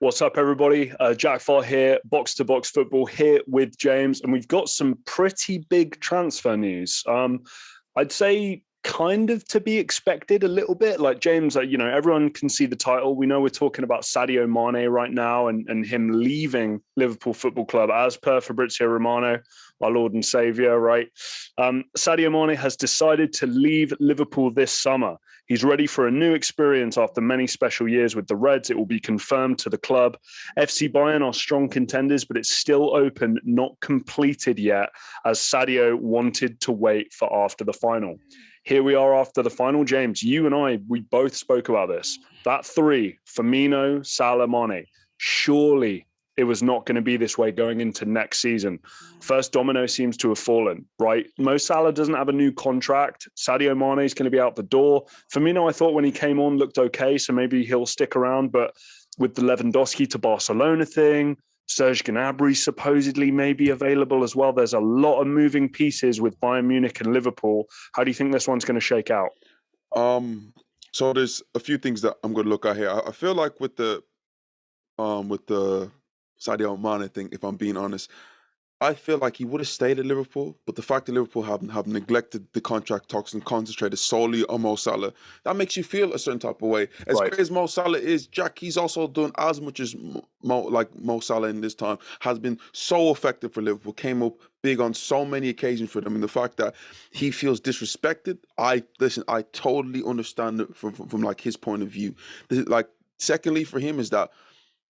What's up, everybody? Jack Farr here, Box to Box Football here with James, and we've got some pretty big transfer news. I'd say kind of to be expected a little bit. Like James, everyone can see the title. We know we're talking about Sadio Mané right now and him leaving Liverpool Football Club as per Fabrizio Romano, our Lord and Saviour, right? Sadio Mané has decided to leave Liverpool this summer. He's ready for a new experience after many special years with the Reds. It will be confirmed to the club. FC Bayern are strong contenders, but it's still open, not completed yet, as Sadio wanted to wait for after the final. Here we are after the final. James, you and I, we both spoke about this. That three, Firmino, Salah, Mane, surely it was not going to be this way going into next season. First domino seems to have fallen, right? Mo Salah doesn't have a new contract. Sadio Mane is going to be out the door. Firmino, I thought when he came on looked okay, so maybe he'll stick around. But with the Lewandowski to Barcelona thing, Serge Gnabry supposedly may be available as well. There's a lot of moving pieces with Bayern Munich and Liverpool. How do you think this one's going to shake out? So there's a few things that I'm going to look at here. I feel like with the Sadio Mané thing, if I'm being honest, I feel like he would have stayed at Liverpool, but the fact that Liverpool have neglected the contract talks and concentrated solely on Mo Salah, that makes you feel a certain type of way. As great as Mo Salah is, Jack, he's also done as much as Mo Salah in this time, has been so effective for Liverpool, came up big on so many occasions for them, and the fact that he feels disrespected, I totally understand it from like his point of view. Secondly, for him is that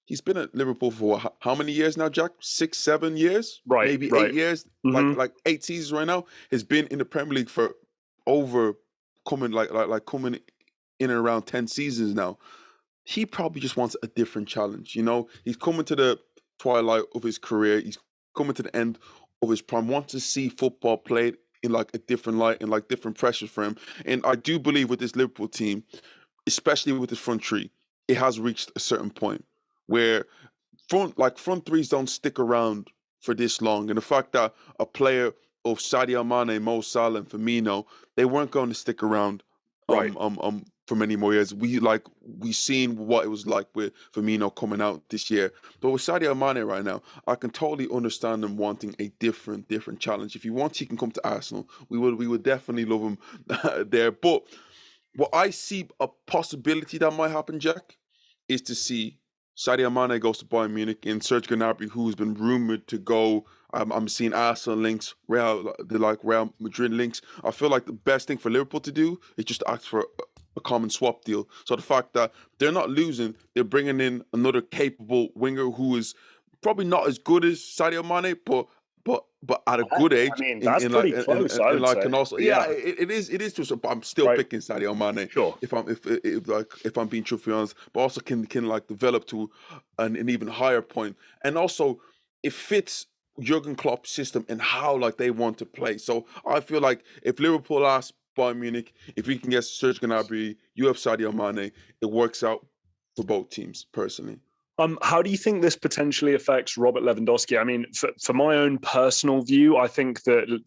he's been at Liverpool for how many years now, Jack? 6, 7 years? Maybe 8 years? Mm-hmm. Like 8 seasons right now. Has been in the Premier League for over coming in and around 10 seasons now. He probably just wants a different challenge. You know, he's coming to the twilight of his career. He's coming to the end of his prime. Wants to see football played in like a different light and like different pressures for him. And I do believe with this Liverpool team, especially with this front three, it has reached a certain point where front threes don't stick around for this long. And the fact that a player of Sadio Mané, Mo Salah, and Firmino, they weren't going to stick around for many more years. We seen what it was like with Firmino coming out this year. But with Sadio Mané right now, I can totally understand them wanting a different challenge. If he wants, he can come to Arsenal. We would definitely love him there. But what I see a possibility that might happen, Jack, is to see Sadio Mané goes to Bayern Munich and Serge Gnabry, who's been rumored to go. I'm seeing Arsenal links, Real Madrid links. I feel like the best thing for Liverpool to do is just to ask for a common swap deal. So the fact that they're not losing, they're bringing in another capable winger who is probably not as good as Sadio Mané, but at a good age. I mean, that's pretty close. I would say. And also, it is too. But I'm still picking Sadio Mané. Sure. If I'm being truthfully honest, but also can like develop to an even higher point, and also it fits Jurgen Klopp's system and how like they want to play. So I feel like if Liverpool ask Bayern Munich, if we can get Serge Gnabry, you have Sadio Mané, it works out for both teams personally. How do you think this potentially affects Robert Lewandowski? I mean, for my own personal view, I think that,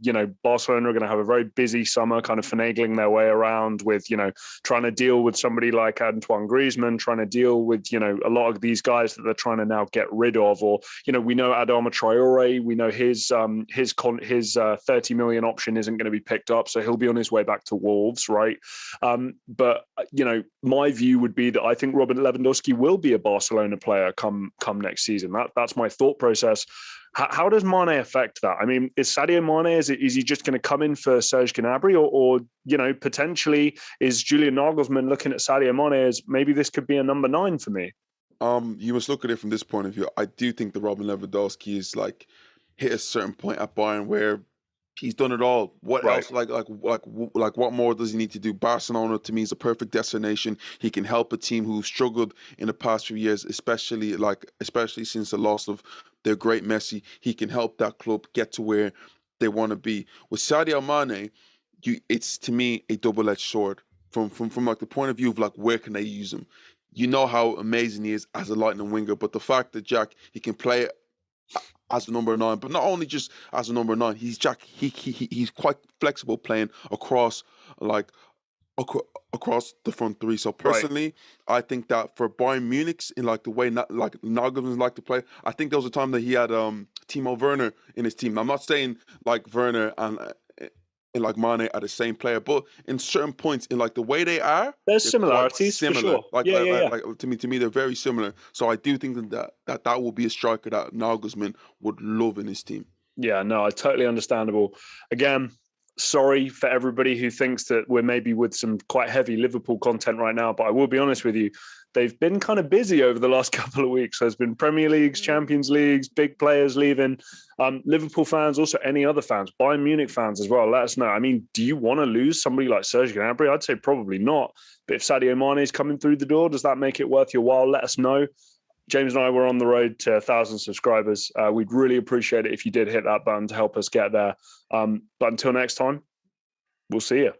Barcelona are going to have a very busy summer kind of finagling their way around with, trying to deal with somebody like Antoine Griezmann, trying to deal with, a lot of these guys that they're trying to now get rid of. Or, we know Adama Traore, we know his 30 million option isn't going to be picked up. So he'll be on his way back to Wolves, right? But my view would be that I think Robert Lewandowski will be a Barcelona player come next season. That's my thought process. How does Mane affect that? I mean, is Sadio Mane, is he just going to come in for Serge Gnabry, or potentially is Julian Nagelsmann looking at Sadio Mane as maybe this could be a number 9 for me? You must look at it from this point of view. I do think that Robin Lewandowski is like hit a certain point at Bayern where he's done it all. What else? Like what more does he need to do? Barcelona to me is a perfect destination. He can help a team who struggled in the past few years, especially since the loss of their great Messi. He can help that club get to where they want to be. With Sadio Mane, it's to me a double-edged sword. From like the point of view of like where can they use him? You know how amazing he is as a lightning winger, but the fact that Jack he can play as a number 9, but not only just as a number 9. He's quite flexible playing across across the front three. So Right. personally, I think that for Bayern Munich, in like the way like Nagelsmann like to play, I think there was a time that he had Timo Werner in his team. Now, I'm not saying like Werner and like Mane are the same player, but in certain points, in like the way they are, There's they're quite similarities for similar. sure. Yeah, yeah, yeah. Like to me, they're very similar. So I do think that will be a striker that Nagelsmann would love in his team. Yeah, no, totally understandable. Again, sorry for everybody who thinks that we're maybe with some quite heavy Liverpool content right now, but I will be honest with you, they've been kind of busy over the last couple of weeks. There's been Premier Leagues, Champions Leagues, big players leaving. Liverpool fans, also any other fans, Bayern Munich fans as well, let us know. I mean, do you want to lose somebody like Serge Gnabry? I'd say probably not. But if Sadio Mané is coming through the door, does that make it worth your while? Let us know. James and I were on the road to 1,000 subscribers. We'd really appreciate it if you did hit that button to help us get there. But until next time, we'll see you.